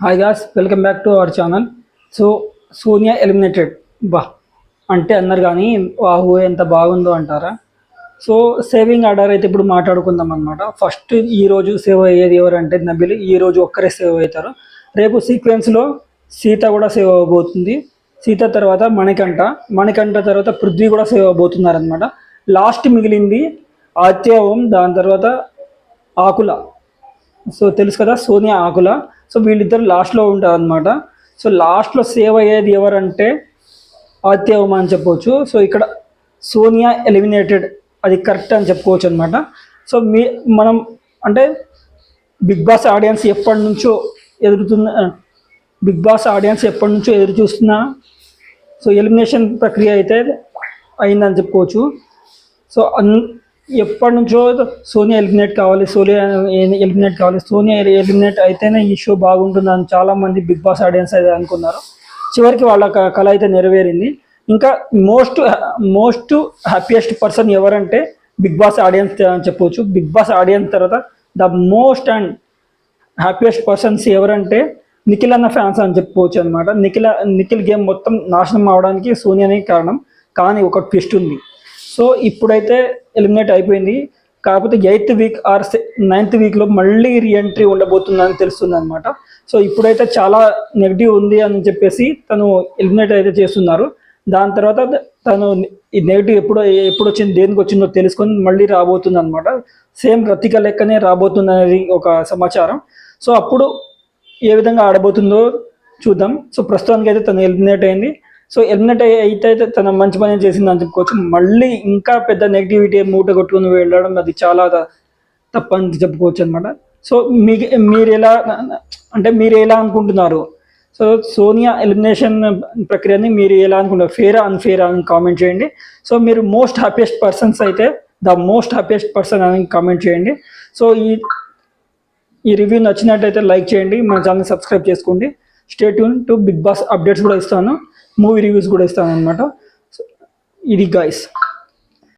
Hi gas, welcome back to our channel. So Sonia eliminated బా అంటే అన్నారు కానీ వాహు ఎంత బాగుందో అంటారా. సో సేవింగ్ ఆర్డర్ అయితే ఇప్పుడు మాట్లాడుకుందాం అనమాట. ఫస్ట్ ఈరోజు సేవ్ అయ్యేది ఎవరంటే నబిల్. ఈరోజు ఒక్కరే సేవ్ అవుతారు. రేపు సీక్వెన్స్లో సీత కూడా సేవ్ అవ్వబోతుంది. సీత తర్వాత మణికంఠ తర్వాత పృథ్వీ కూడా సేవ్ అవ్వబోతున్నారు అనమాట. లాస్ట్ మిగిలింది ఆత్యవం, దాని తర్వాత ఆకుల. సో తెలుసు కదా, సోనియా ఆకుల. సో వీళ్ళిద్దరు లాస్ట్లో ఉంటారు అనమాట. సో లాస్ట్లో సేవ్ అయ్యేది ఎవరంటే ఆదిత్య ఉమా అని చెప్పవచ్చు. సో ఇక్కడ సోనియా ఎలిమినేటెడ్, అది కరెక్ట్ అని చెప్పుకోవచ్చు అనమాట. సో మనం అంటే బిగ్ బాస్ ఆడియన్స్ ఎప్పటి నుంచో ఎదురు చూస్తున్న సో ఎలిమినేషన్ ప్రక్రియ అయితే అయిందని చెప్పుకోవచ్చు. సో ఎప్పటి నుంచో సోనియా ఎలిమినేట్ కావాలి, సోనియా ఎలిమినేట్ అయితేనే ఈ షో బాగుంటుందని చాలామంది బిగ్ బాస్ ఆడియన్స్ అయితే అనుకున్నారు. చివరికి వాళ్ళ కళ అయితే నెరవేరింది. ఇంకా మోస్ట్ హ్యాపీయెస్ట్ పర్సన్ ఎవరంటే బిగ్ బాస్ ఆడియన్స్ అని చెప్పవచ్చు. బిగ్ బాస్ ఆడియన్స్ తర్వాత the most and happiest persons ఎవరంటే నిఖిల్ అన్న ఫ్యాన్స్ అని చెప్పుకోవచ్చు అనమాట. నిఖిల్ గేమ్ మొత్తం నాశనం అవడానికి సోనియానే కారణం. కానీ ఒక ట్విస్ట్ ఉంది. సో ఇప్పుడైతే ఎలిమినేట్ అయిపోయింది. కాకపోతే 8th వీక్ ఆర్ 9th వీక్లో మళ్ళీ రీఎంట్రీ ఉండబోతుందని తెలుస్తుంది అనమాట. సో ఇప్పుడైతే చాలా నెగిటివ్ ఉంది అని చెప్పేసి తను ఎలిమినేట్ అయితే చేస్తున్నారు. దాని తర్వాత తను ఈ నెగిటివ్ ఎప్పుడు వచ్చింది, దేనికి వచ్చిందో తెలుసుకొని మళ్ళీ రాబోతుంది అనమాట. సేమ్ రతిక లెక్కనే రాబోతుంది అనేది ఒక సమాచారం. సో అప్పుడు ఏ విధంగా ఆడబోతుందో చూద్దాం. సో ప్రస్తుతానికి అయితే తను ఎలిమినేట్ అయింది. సో ఎలిమినేట్ అయితే తన మంచి పని చేసింది అని చెప్పుకోవచ్చు. మళ్ళీ ఇంకా పెద్ద నెగిటివిటీ మూట కొట్టుకుని వెళ్ళడం అది చాలా తప్పని చెప్పుకోవచ్చు అనమాట. సో మీరు ఎలా అనుకుంటున్నారు? సో సోనియా ఎలిమినేషన్ ప్రక్రియని మీరు ఎలా అనుకుంటారు? ఫేరా అన్ఫేరా అని కామెంట్ చేయండి. సో మీరు మోస్ట్ హ్యాపీయెస్ట్ పర్సన్స్ అయితే ద మోస్ట్ హ్యాపీయెస్ట్ పర్సన్ అని కామెంట్ చేయండి. సో ఈ రివ్యూ నచ్చినట్టయితే లైక్ చేయండి, మన ఛానల్ సబ్స్క్రైబ్ చేసుకోండి. Stay tune to Bigg Boss updates కూడా ఇస్తాను, మూవీ రివ్యూస్ కూడా ఇస్తాను అనమాట. సో ఇది గైస్.